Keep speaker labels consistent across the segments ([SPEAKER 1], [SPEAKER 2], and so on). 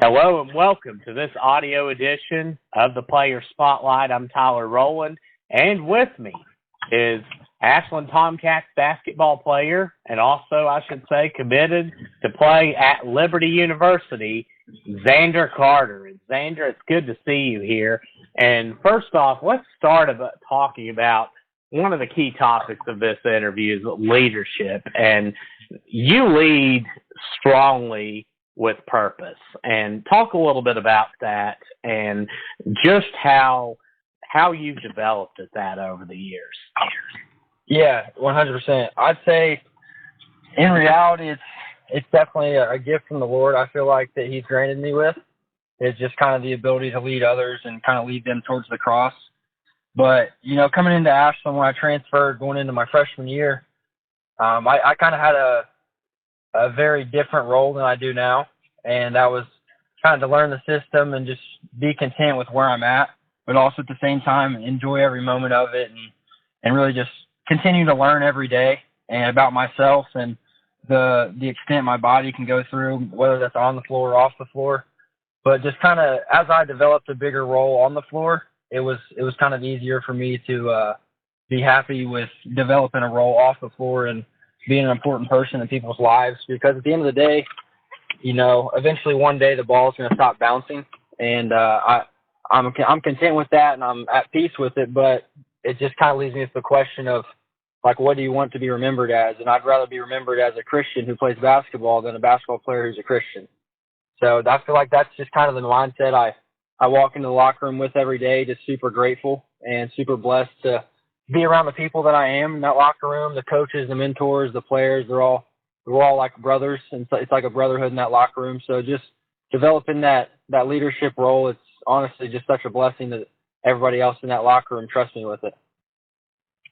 [SPEAKER 1] Hello and welcome to this audio edition of the Player Spotlight. I'm Tyler Rowland, and with me is Ashland Tomcats basketball player, and also, I should say, committed to play at Liberty University, Zander Carter. And Zander, it's good to see you here. And first off, let's start talking about one of the key topics of this interview is leadership. And you lead strongly with purpose, and talk a little bit about that and just how you've developed at that over the years.
[SPEAKER 2] Yeah, 100%. I'd say in reality, it's definitely a gift from the Lord. I feel like that He's granted me with is just kind of the ability to lead others and kind of lead them towards the cross. But coming into Ashland when I transferred, going into my freshman year, I kind of had a very different role than I do now. And that was kind of to learn the system and just be content with where I'm at, but also at the same time enjoy every moment of it and really just continue to learn every day and about myself and the extent my body can go through, whether that's on the floor or off the floor. But just kind of as I developed a bigger role on the floor, it was kind of easier for me to be happy with developing a role off the floor and being an important person in people's lives, because at the end of the day, eventually one day the ball is going to stop bouncing, and I'm content with that and I'm at peace with it. But it just kind of leaves me with the question of, like, what do you want to be remembered as? And I'd rather be remembered as a Christian who plays basketball than a basketball player who's a Christian. So I feel like that's just kind of the mindset I walk into the locker room with every day, just super grateful and super blessed to be around the people that I am in that locker room, the coaches, the mentors, the players. We're all like brothers, and so it's like a brotherhood in that locker room. So just developing that leadership role, it's honestly just such a blessing that everybody else in that locker room trusts me with it.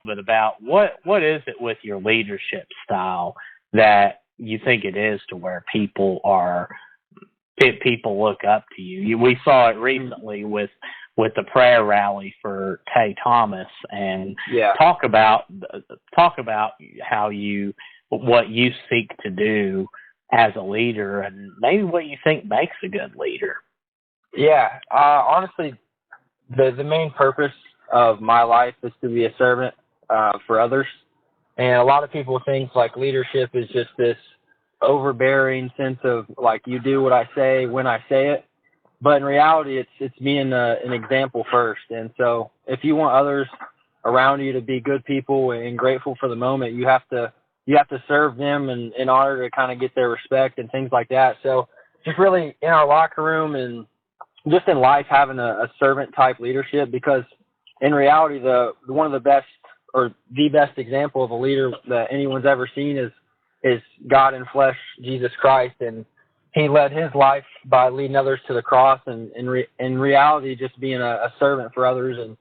[SPEAKER 1] But about what is it with your leadership style that you think it is to where people look up to you? We saw it recently with the prayer rally for Tay Thomas, and talk about what you seek to do as a leader and maybe what you think makes a good leader.
[SPEAKER 2] Yeah, honestly, the main purpose of my life is to be a servant for others. And a lot of people think like leadership is just this overbearing sense of like, you do what I say when I say it. But in reality, it's being an example first. And so if you want others around you to be good people and grateful for the moment, you have to serve them in order to kind of get their respect and things like that. So just really in our locker room and just in life, having a servant type leadership, because in reality, one of the best or the best example of a leader that anyone's ever seen is God in flesh, Jesus Christ. And He led His life by leading others to the cross, and in reality, just being a servant for others and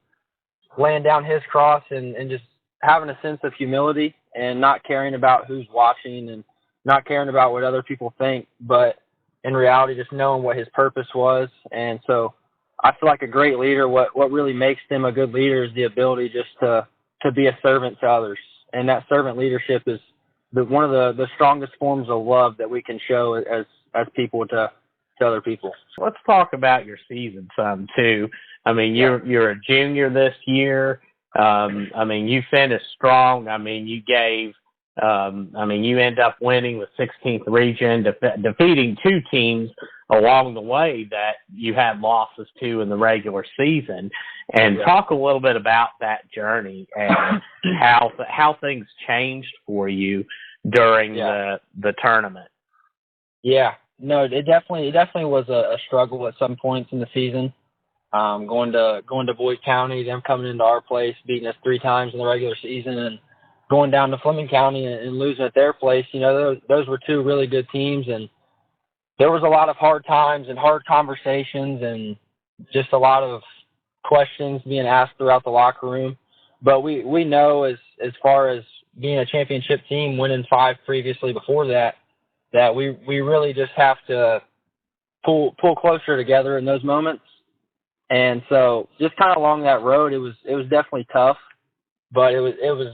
[SPEAKER 2] laying down His cross and just having a sense of humility and not caring about who's watching and not caring about what other people think, but in reality, just knowing what His purpose was. And so I feel like a great leader, what really makes them a good leader is the ability just to be a servant to others. And that servant leadership is one of the strongest forms of love that we can show as people to other people.
[SPEAKER 1] Let's talk about your season some too. I mean, you're a junior this year. You finished strong. You end up winning the 16th region, defeating two teams along the way that you had losses to in the regular season. And talk a little bit about that journey and how things changed for you during the tournament.
[SPEAKER 2] Yeah, no, it definitely was a struggle at some points in the season. Going to Boyd County, them coming into our place, beating us 3 times in the regular season, and going down to Fleming County and losing at their place. Those were 2 really good teams, and there was a lot of hard times and hard conversations and just a lot of questions being asked throughout the locker room. But we know as far as being a championship team, winning 5 previously before that we really just have to pull closer together in those moments. And so just kind of along that road, it was definitely tough, but it was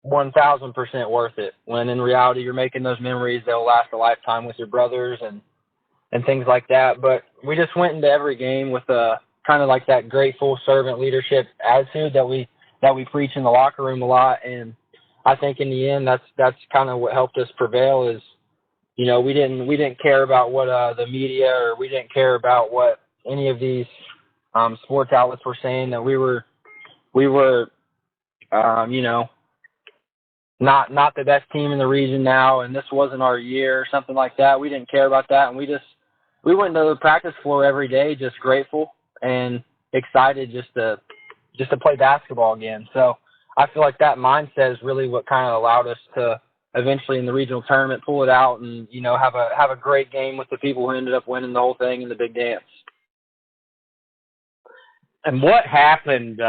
[SPEAKER 2] 1,000% worth it. When in reality, you're making those memories that'll last a lifetime with your brothers, and and things like that. But we just went into every game with a kind of like that grateful servant leadership attitude that we preach in the locker room a lot. And I think in the end, that's kind of what helped us prevail is, you know, we didn't care about what the media, or we didn't care about what any of these sports outlets were saying, that we were you know, not the best team in the region now, and this wasn't our year or something like that. We didn't care about that, and we went to the practice floor every day just grateful and excited just to play basketball again. So I feel like that mindset is really what kind of allowed us to eventually in the regional tournament pull it out and, you know, have a great game with the people who ended up winning the whole thing in the big dance.
[SPEAKER 1] And what happened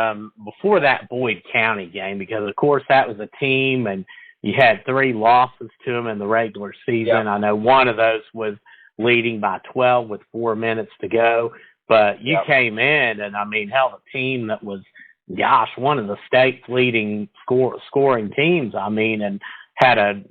[SPEAKER 1] before that Boyd County game? Because, of course, that was a team, and you had 3 losses to them in the regular season.
[SPEAKER 2] Yeah.
[SPEAKER 1] I know one of those was leading by 12 with 4 minutes to go. But you came in, and, I mean, hell, a team that was, gosh, one of the state's leading scoring teams, I mean, and had an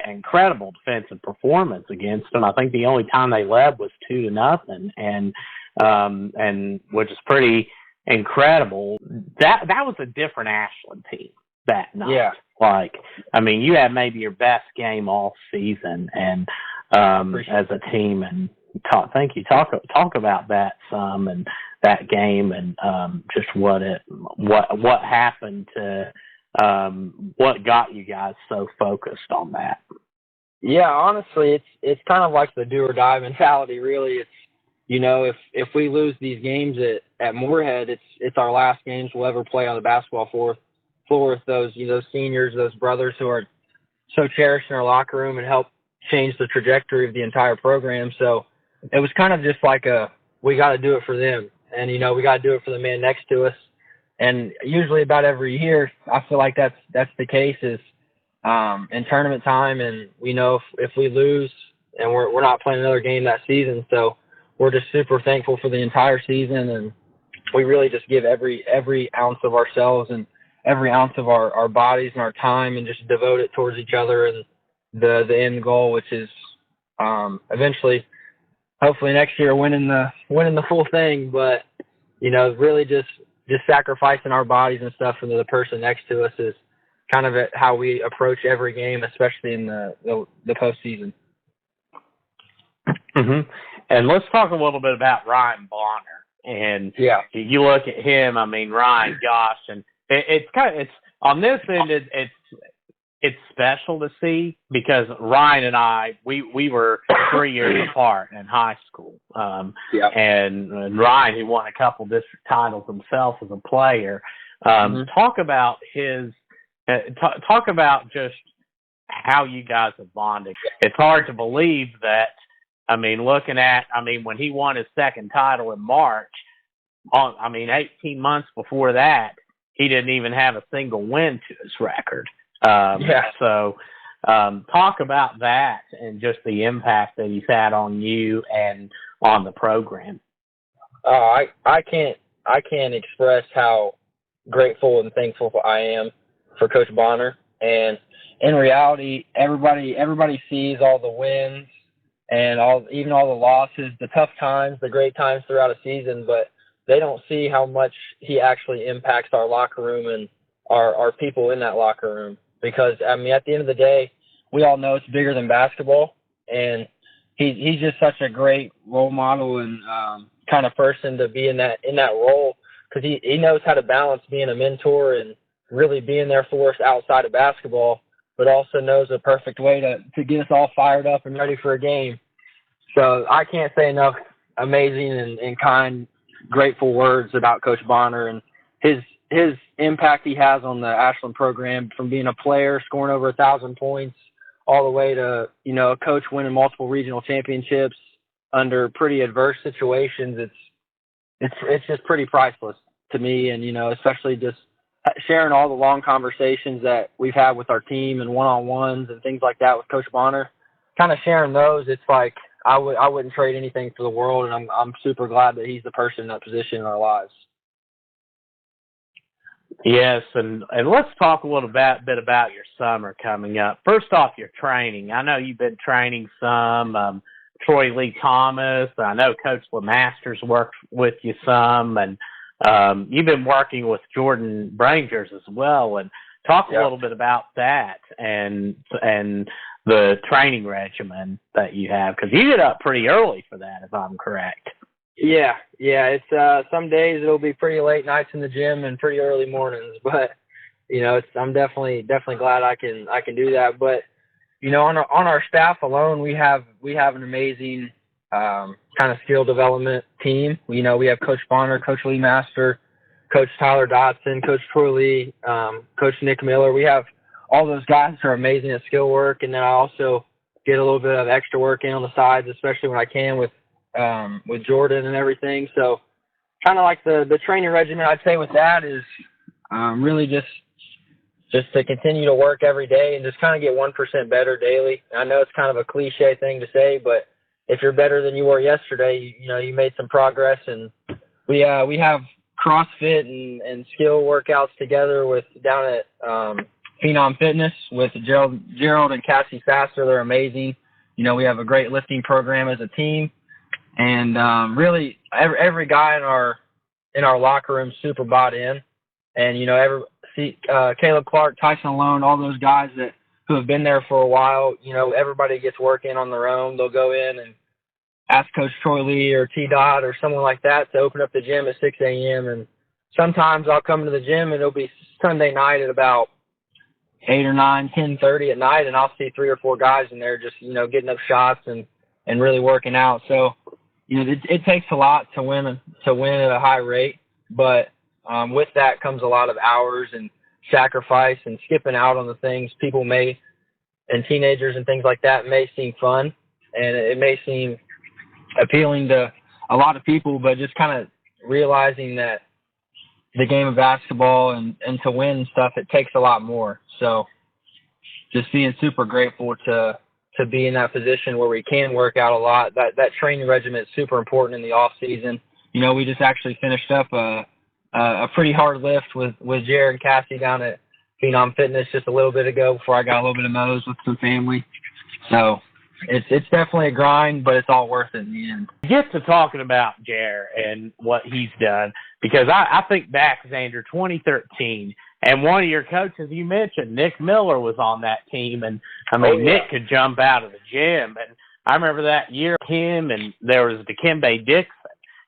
[SPEAKER 1] incredible defensive performance against them. I think the only time they led was 2-0, and which is pretty incredible. That was a different Ashland team that night.
[SPEAKER 2] Yeah.
[SPEAKER 1] Like, I mean, you had maybe your best game all season, and as a team, and thank you. Talk about that some, and that game, and just what happened to what got you guys so focused on that.
[SPEAKER 2] Yeah, honestly, it's kind of like the do or die mentality. Really, it's, you know, if we lose these games at Moorhead, it's our last games we'll ever play on the basketball floor with those, you know, seniors, those brothers who are so cherished in our locker room and help change the trajectory of the entire program. So it was kind of just like we got to do it for them, and, you know, we got to do it for the man next to us. And usually about every year, I feel like that's the case is in tournament time, and we know if we lose, and we're not playing another game that season. So we're just super thankful for the entire season, and we really just give every ounce of ourselves and every ounce of our bodies and our time, and just devote it towards each other and the end goal, which is eventually, hopefully next year, winning the full thing. But, you know, really just sacrificing our bodies and stuff for the person next to us is kind of how we approach every game, especially in the postseason.
[SPEAKER 1] Mm-hmm. And let's talk a little bit about Ryan Bonner. And you look at him, I mean, Ryan, gosh, and it's on this end, it's special to see, because Ryan and I, we were 3 years apart in high school. And Ryan, who won a couple district titles himself as a player. Talk about talk about just how you guys have bonded. It's hard to believe that, I mean, when he won his second title in March, 18 months before that, he didn't even have a single win to his record. So talk about that and just the impact that he's had on you and on the program.
[SPEAKER 2] I can't express how grateful and thankful I am for Coach Bonner. And in reality, everybody sees all the wins and even all the losses, the tough times, the great times throughout a season, but they don't see how much he actually impacts our locker room and our people in that locker room. Because, I mean, at the end of the day, we all know it's bigger than basketball, and he's just such a great role model and kind of person to be in that role, because he knows how to balance being a mentor and really being there for us outside of basketball, but also knows a perfect way to get us all fired up and ready for a game. So I can't say enough amazing and kind, grateful words about Coach Bonner and his impact he has on the Ashland program, from being a player, scoring over 1,000 points, all the way to, you know, a coach winning multiple regional championships under pretty adverse situations. It's just pretty priceless to me. And, you know, especially just sharing all the long conversations that we've had with our team and one-on-ones and things like that with Coach Bonner, kind of sharing those, it's like I wouldn't trade anything for the world, and I'm super glad that he's the person in that position in our lives.
[SPEAKER 1] Yes, and let's talk a little bit about your summer coming up. First off, your training. I know you've been training some. Troy Lee Thomas. I know Coach LeMasters worked with you some, and you've been working with Jordan Brangers as well. And talk a little bit about that and the training regimen that you have, because you get up pretty early for that, if I'm correct.
[SPEAKER 2] Yeah. It's some days it'll be pretty late nights in the gym and pretty early mornings, but I'm definitely glad I can do that. But on our staff alone, we have an amazing kind of skill development team. We have Coach Bonner, Coach Lee Master, Coach Tyler Dotson, Coach Troy Lee, Coach Nick Miller. We have all those guys who are amazing at skill work, and then I also get a little bit of extra work in on the sides, especially when I can with Jordan and everything. So kind of like the training regimen, I'd say with that is really just to continue to work every day and just kind of get 1% better daily. I know it's kind of a cliche thing to say, but if you're better than you were yesterday, you made some progress. And we have CrossFit and skill workouts together down at Phenom Fitness with Gerald and Cassie Faster. They're amazing. We have a great lifting program as a team, and really every guy in our locker room super bought in. And Caleb Clark, Tyson Alone, all those guys who have been there for a while. Everybody gets work in on their own. They'll go in and ask Coach Troy Lee or T-Dot or someone like that to open up the gym at 6 a.m. And sometimes I'll come to the gym and it'll be Sunday night at about 8 or 9, 10:30 at night, and I'll see 3 or 4 guys in there just, getting up shots and really working out. So, it takes a lot to win at a high rate, but with that comes a lot of hours and sacrifice and skipping out on the things people and teenagers and things like that may seem fun, and it may seem appealing to a lot of people, but just kind of realizing that the game of basketball and to win and stuff, it takes a lot more. So just being super grateful to be in that position where we can work out a lot. That training regimen is super important in the off season. We just actually finished up a pretty hard lift with Jared and Cassie down at Phenom Fitness just a little bit ago before I got a little bit of Mo's with some family. So it's definitely a grind, but it's all worth it in the end.
[SPEAKER 1] Get to talking about Jared and what he's done, because I think back, Zander, 2013, and one of your coaches you mentioned, Nick Miller, was on that team, and Nick could jump out of the gym, and I remember that year him, and there was Dikembe Dixon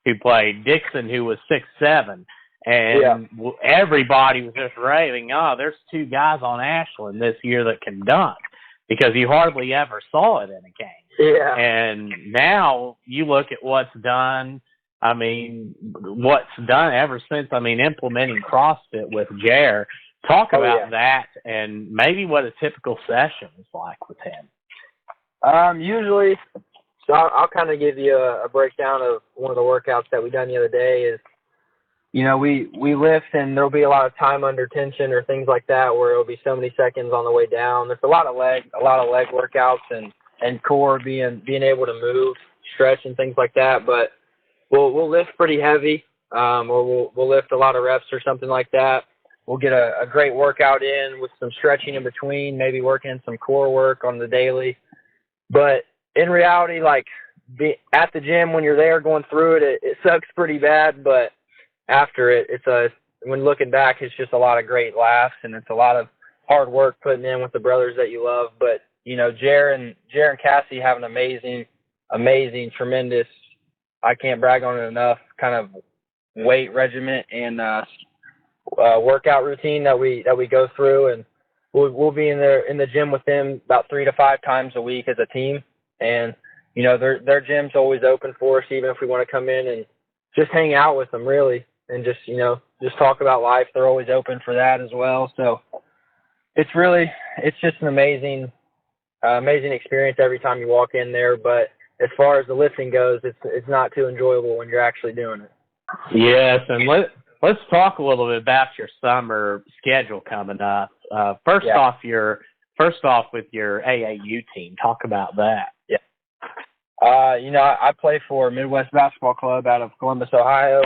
[SPEAKER 1] who played, who was 6'7", and everybody was just raving, there's 2 guys on Ashland this year that can dunk, because you hardly ever saw it in a game.
[SPEAKER 2] Yeah.
[SPEAKER 1] And now you look at what's done ever since, implementing CrossFit with Jer. Talk about that and maybe what a typical session is like with him.
[SPEAKER 2] Usually, so I'll kind of give you a breakdown of one of the workouts that we done the other day is, we lift and there'll be a lot of time under tension or things like that where it'll be so many seconds on the way down. There's a lot of leg workouts and core being able to move, stretch and things like that. But we'll lift pretty heavy, or we'll lift a lot of reps or something like that. We'll get a great workout in with some stretching in between, maybe working some core work on the daily. But in reality, at the gym when you're there going through it sucks pretty bad, but after when looking back, it's just a lot of great laughs and it's a lot of hard work putting in with the brothers that you love. But, Jer and Cassie have an amazing, tremendous, I can't brag on it enough, kind of weight regimen and workout routine that we go through. And we'll be in the gym with them about 3 to 5 times a week as a team. And, their gym's always open for us, even if we want to come in and just hang out with them, really. And just talk about life. They're always open for that as well. So it's just an amazing experience every time you walk in there. But as far as the lifting goes, it's not too enjoyable when you're actually doing it.
[SPEAKER 1] Yes, and let's talk a little bit about your summer schedule coming up. First off with your AAU team, talk about that.
[SPEAKER 2] Yeah. I play for Midwest Basketball Club out of Columbus, Ohio,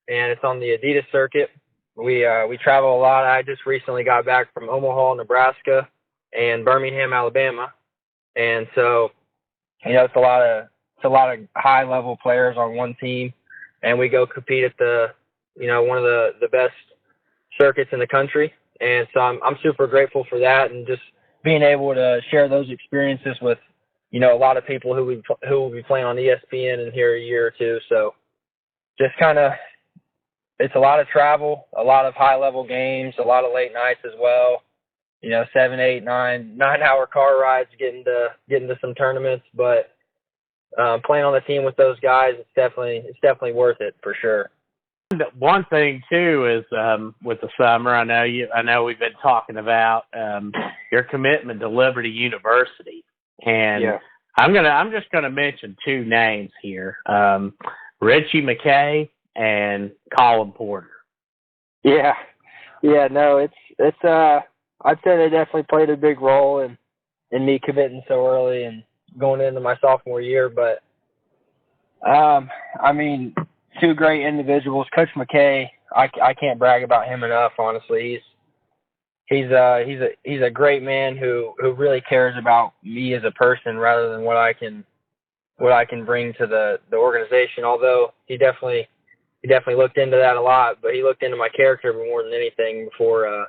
[SPEAKER 2] and it's on the Adidas circuit. We travel a lot. I just recently got back from Omaha, Nebraska, and Birmingham, Alabama, and so it's a a lot of high level players on one team, and we go compete at the one of the best circuits in the country. And so I'm super grateful for that, and just being able to share those experiences with a lot of people who will be playing on ESPN in here a year or two. So just kind of, it's a lot of travel, a lot of high level games, a lot of late nights as well. 7, 8, 9 hour car rides getting to some tournaments, but playing on the team with those guys, it's definitely worth it for sure.
[SPEAKER 1] One thing too is with the summer, I know we've been talking about your commitment to Liberty University, and
[SPEAKER 2] yeah.
[SPEAKER 1] I'm just gonna mention two names here: Richie McKay and Colin Porter.
[SPEAKER 2] Yeah, no, it's I'd say they definitely played a big role in me committing so early and going into my sophomore year. But I mean, two great individuals. Coach McKay, I can't brag about him enough. Honestly, he's a great man who really cares about me as a person rather than what I can bring to the organization. Although he definitely looked into that a lot, but he looked into my character more than anything before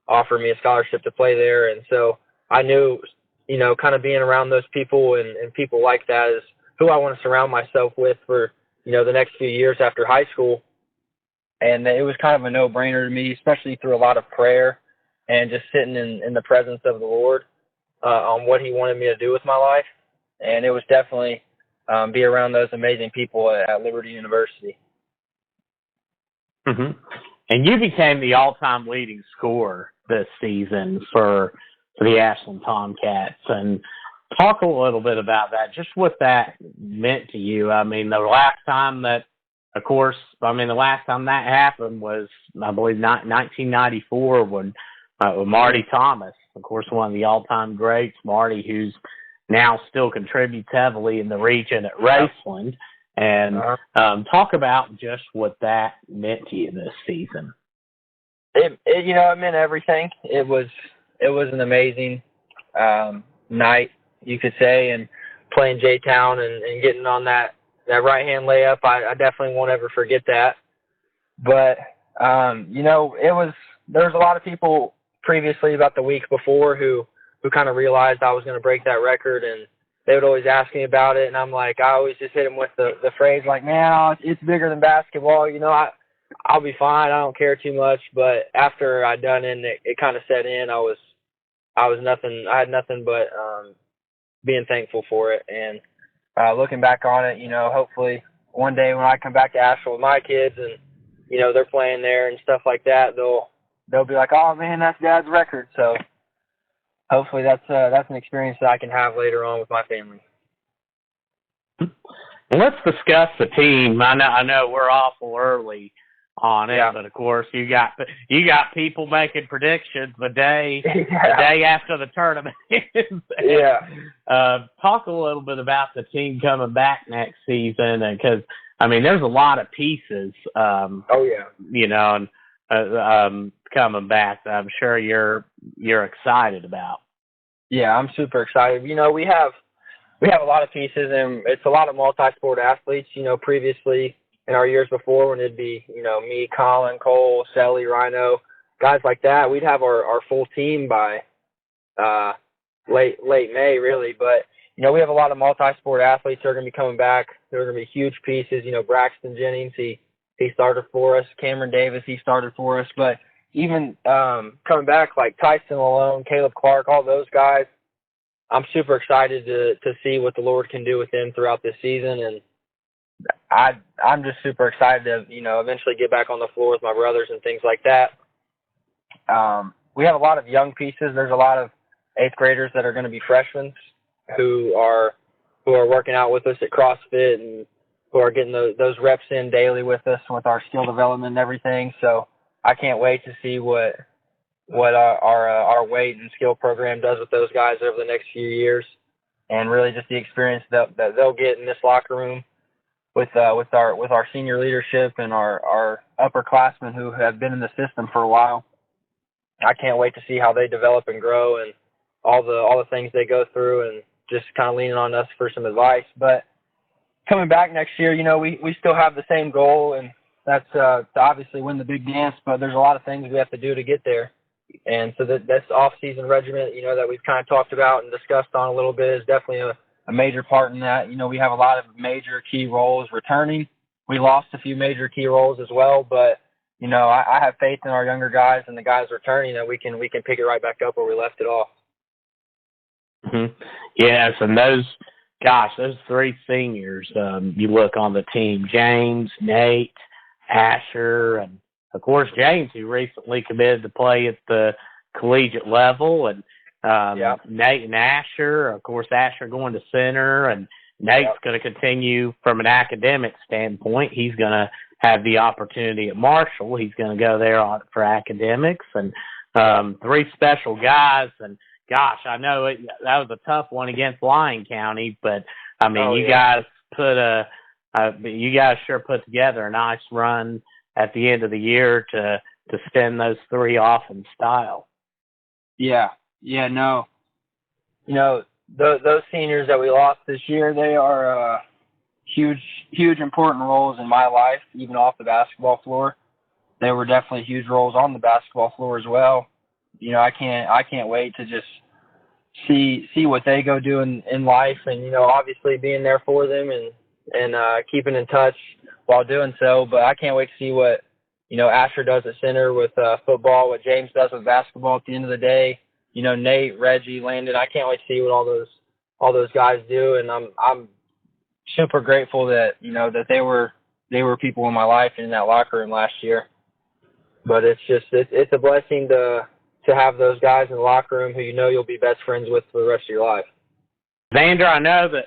[SPEAKER 2] offered me a scholarship to play there. And so I knew, kind of being around those people and people like that is who I want to surround myself with for, the next few years after high school. And it was kind of a no-brainer to me, especially through a lot of prayer and just sitting in the presence of the Lord on what he wanted me to do with my life. And it was definitely be around those amazing people at Liberty University.
[SPEAKER 1] Mm-hmm. And you became the all-time leading scorer this season for the Ashland Tomcats. And talk a little bit about that, just what that meant to you. I mean, the last time that happened was, I believe, 1994 when Marty Thomas, of course, one of the all-time greats, Marty, who's now still contributes heavily in the region at Raceland. And talk about just what that meant to you this season.
[SPEAKER 2] It meant everything. It was an amazing night, you could say, and playing J-Town and getting on that right-hand layup. I definitely won't ever forget that. But, there was a lot of people previously, about the week before, who kind of realized I was going to break that record, and they would always ask me about it, and I'm like, I always just hit them with the phrase like, man, it's bigger than basketball. I'll be fine. I don't care too much. But after I done it, it kind of set in. I had nothing but being thankful for it. And looking back on it, hopefully one day when I come back to Ashland with my kids and they're playing there and stuff like that, they'll be like, oh man, that's Dad's record. So hopefully that's an experience that I can have later on with my family.
[SPEAKER 1] Let's discuss the team. I know we're awful early on it, but of course you got people making predictions the day after the tournament. Talk a little bit about the team coming back next season, because there's a lot of pieces. Coming back, I'm sure you're excited about.
[SPEAKER 2] Yeah, I'm super excited. We have a lot of pieces, and it's a lot of multi-sport athletes. Previously in our years before, when it'd be me, Colin, Cole, Selly, Rhino, guys like that, we'd have our full team by late May, really. But we have a lot of multi-sport athletes that are going to be coming back. They're going to be huge pieces. Braxton Jennings, he started for us. Cameron Davis, he started for us. But even coming back like Tyson Malone, Caleb Clark, all those guys, I'm super excited to see what the Lord can do with them throughout this season. And I'm just super excited to, eventually get back on the floor with my brothers and things like that. We have a lot of young pieces. There's a lot of 8th graders that are going to be freshmen who are working out with us at CrossFit and who are getting those reps in daily with us with our skill development and everything. So I can't wait to see what our weight and skill program does with those guys over the next few years, and really just the experience that they'll get in this locker room with our senior leadership and our upperclassmen who have been in the system for a while. I can't wait to see how they develop and grow and all the things they go through, and just kind of leaning on us for some advice. But coming back next year, we still have the same goal, and that's to obviously win the big dance, but there's a lot of things we have to do to get there. And so that's off-season regiment, that we've kind of talked about and discussed on a little bit is definitely a major part in that. We have a lot of major key roles returning. We lost a few major key roles as well, but, I have faith in our younger guys and the guys returning that we can pick it right back up where we left it off.
[SPEAKER 1] Mm-hmm. Yes, and those three seniors, you look on the team, James, Nate, Asher, and, of course, James, who recently committed to play at the collegiate level, and Nate and Asher, of course, Asher going to center, and Nate's going to continue from an academic standpoint. He's going to have the opportunity at Marshall. He's going to go there for academics, and three special guys. And gosh, I know that was a tough one against Lyon County, but I mean, you guys sure put together a nice run at the end of the year to send those three off in style.
[SPEAKER 2] Those seniors that we lost this year, they are huge, important roles in my life, even off the basketball floor. They were definitely huge roles on the basketball floor as well. I can't wait to just see what they go do in life, and obviously being there for them and keeping in touch while doing so. But I can't wait to see what Asher does at center with football, what James does with basketball at the end of the day. Nate, Reggie, Landon. I can't wait to see what all those guys do, and I'm super grateful that that they were people in my life and in that locker room last year. But it's a blessing to have those guys in the locker room who you'll be best friends with for the rest of your life.
[SPEAKER 1] Zander, I know that,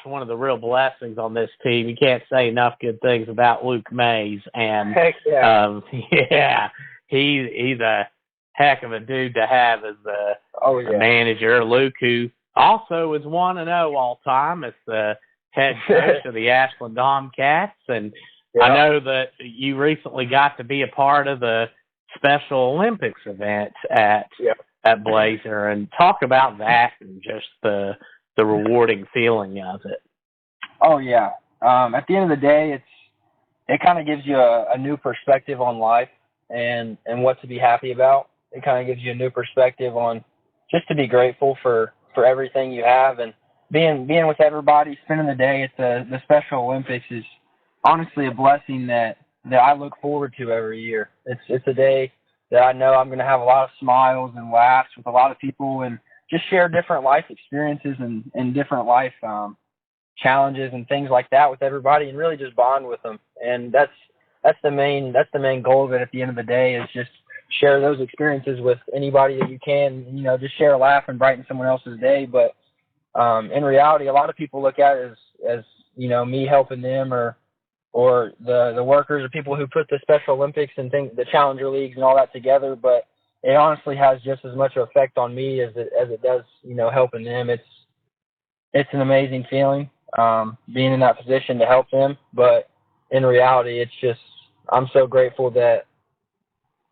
[SPEAKER 1] one of the real blessings on this team, you can't say enough good things about Luke Mays. And,
[SPEAKER 2] heck yeah.
[SPEAKER 1] He's a heck of a dude to have as a manager. Luke, who also is 1-0 all time as the head coach of the Ashland Tomcats. And I know that you recently got to be a part of the Special Olympics event at Blazer, and talk about that and just the rewarding feeling of it.
[SPEAKER 2] Oh yeah. At the end of the day, it kind of gives you a new perspective on life and what to be happy about. It kind of gives you a new perspective on just to be grateful for everything you have, and being with everybody, spending the day at the Special Olympics is honestly a blessing that I look forward to every year. It's a day that I know I'm going to have a lot of smiles and laughs with a lot of people, and just share different life experiences and different life challenges and things like that with everybody, and really just bond with them. And that's the main goal of it at the end of the day, is just share those experiences with anybody that you can, just share a laugh and brighten someone else's day. But in reality, a lot of people look at it as me helping them, or the workers or people who put the Special Olympics and the Challenger Leagues and all that together. But it honestly has just as much effect on me as it does, helping them. It's an amazing feeling, being in that position to help them. But in reality, it's just, I'm so grateful that,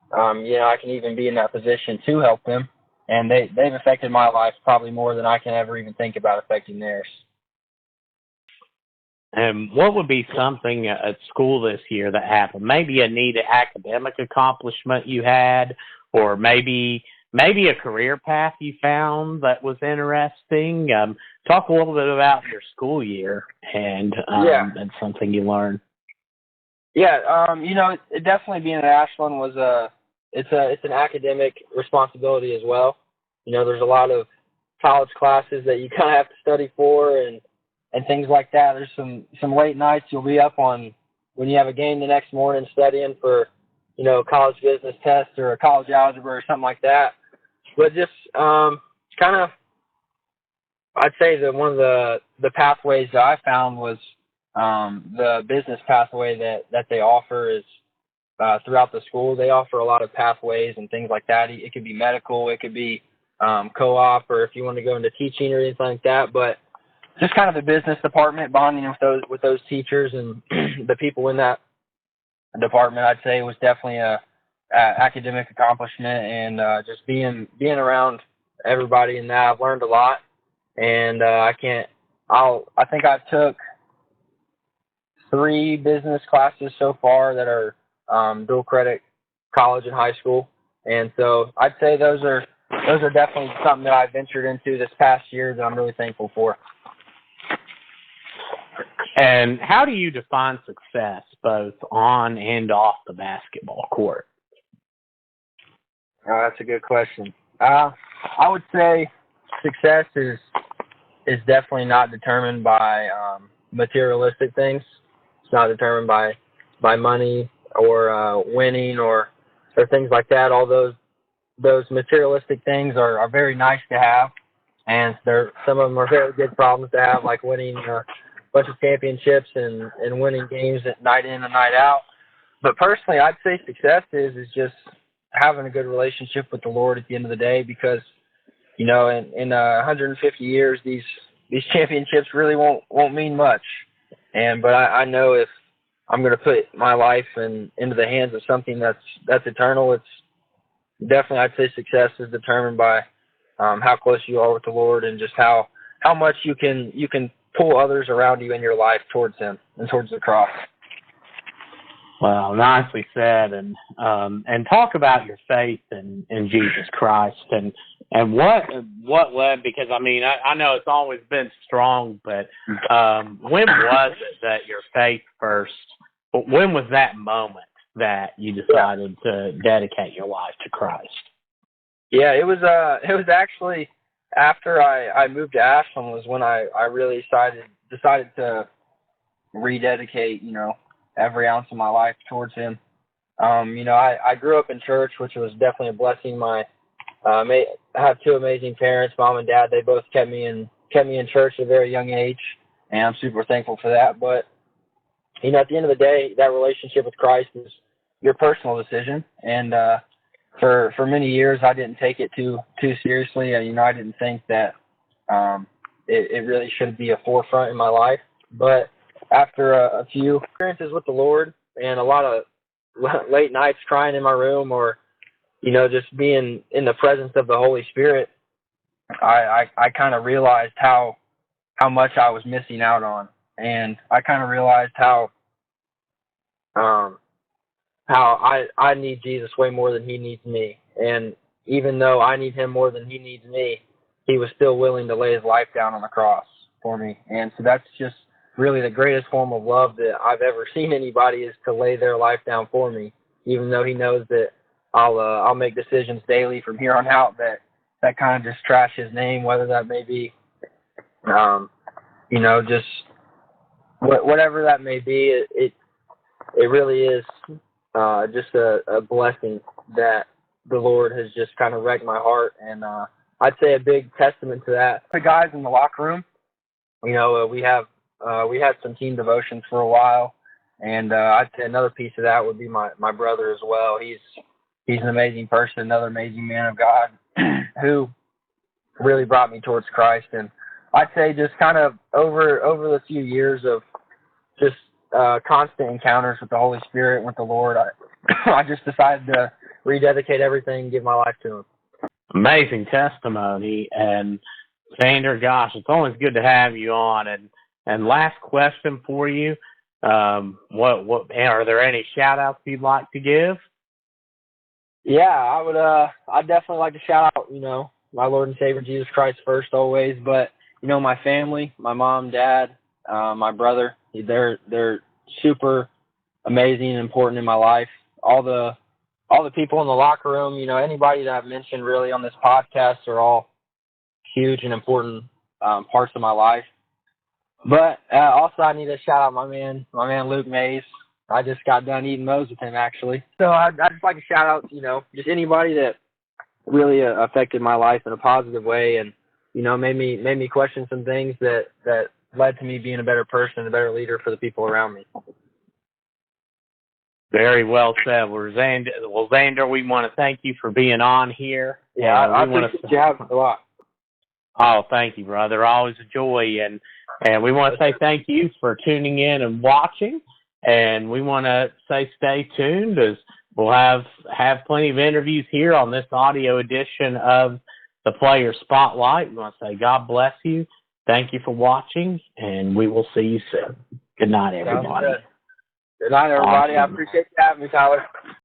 [SPEAKER 2] I can even be in that position to help them. And they've affected my life probably more than I can ever even think about affecting theirs.
[SPEAKER 1] And what would be something at school this year that happened? Maybe a neat academic accomplishment you had, or maybe a career path you found that was interesting. Talk a little bit about your school year and something you learned.
[SPEAKER 2] Yeah, it definitely being at Ashland was it's an academic responsibility as well. There's a lot of college classes that you kind of have to study for and things like that. There's some late nights you'll be up on when you have a game the next morning studying for, college business test or a college algebra or something like that. But just kind of, I'd say that one of the pathways that I found was the business pathway that they offer is throughout the school. They offer a lot of pathways and things like that. It could be medical, it could be co-op, or if you want to go into teaching or anything like that. But just kind of the business department, bonding with those teachers and the people in that department, I'd say was definitely a academic accomplishment, and just being around everybody in that, I've learned a lot. And I think I took 3 business classes so far that are dual credit college and high school. And so I'd say those are definitely something that I ventured into this past year that I'm really thankful for.
[SPEAKER 1] And how do you define success both on and off the basketball court?
[SPEAKER 2] That's a good question. I would say success is definitely not determined by materialistic things. It's not determined by money or winning or things like that. All those materialistic things are very nice to have, and some of them are very good problems to have, like winning a bunch of championships and winning games night in and night out. But personally, I'd say success is just having a good relationship with the Lord at the end of the day, because in 150 years these championships really won't mean much. But I know if I'm going to put my life into the hands of something that's eternal, it's definitely, I'd say success is determined by how close you are with the Lord and just how much you can pull others around you in your life towards Him and towards the cross.
[SPEAKER 1] Well, nicely said. And talk about your faith in Jesus Christ and what led, because I know it's always been strong, but when was it that your faith first? When was that moment that you decided to dedicate your life to Christ?
[SPEAKER 2] Yeah, it was actually after I moved to Ashland was when I really decided to rededicate, every ounce of my life towards Him. I grew up in church, which was definitely a blessing. I have 2 amazing parents, Mom and Dad. They both kept me in church at a very young age, and I'm super thankful for that. But at the end of the day, that relationship with Christ is your personal decision. And for many years, I didn't take it too seriously. I didn't think that it really should be a forefront in my life. But after a few experiences with the Lord and a lot of late nights crying in my room, or just being in the presence of the Holy Spirit, I kind of realized how much I was missing out on, and I kind of realized how I need Jesus way more than He needs me. And even though I need Him more than He needs me, He was still willing to lay His life down on the cross for me. And so that's just really the greatest form of love that I've ever seen anybody, is to lay their life down for me, even though He knows that I'll make decisions daily from here on out that kind of just trash His name, whether that may be, just whatever that may be. It really is just a blessing that the Lord has just kind of wrecked my heart. And I'd say a big testament to that, the guys in the locker room, we had some team devotions for a while, and I'd say another piece of that would be my brother as well. He's an amazing person, another amazing man of God who really brought me towards Christ. And I'd say just kind of over the few years of just constant encounters with the Holy Spirit and with the Lord, I just decided to rededicate everything and give my life to Him.
[SPEAKER 1] Amazing testimony. And Zander, gosh, it's always good to have you on. And last question for you, what are there any shout outs you'd like to give?
[SPEAKER 2] Yeah, I'd definitely like to shout out, my Lord and Savior Jesus Christ first always, but my family, my mom, dad, my brother, they're super amazing and important in my life. All the people in the locker room, anybody that I've mentioned really on this podcast are all huge and important parts of my life. But also I need to shout out my man Luke Mays. I just got done eating Moe's with him, actually. So I'd just like to shout out, just anybody that really affected my life in a positive way, and made me question some things that led to me being a better person, a better leader for the people around me.
[SPEAKER 1] Very well said. Well, Zander, we want to thank you for being on here.
[SPEAKER 2] Yeah, I appreciate you having me a lot.
[SPEAKER 1] Oh, thank you, brother. Always a joy. And we want to say thank you for tuning in and watching. And we want to say stay tuned, as we'll have plenty of interviews here on this audio edition of the Player Spotlight. We want to say God bless you. Thank you for watching, and we will see you soon. Good night,
[SPEAKER 2] Sounds
[SPEAKER 1] everybody.
[SPEAKER 2] good. Good night, everybody.
[SPEAKER 1] Awesome.
[SPEAKER 2] I appreciate you having me, Tyler.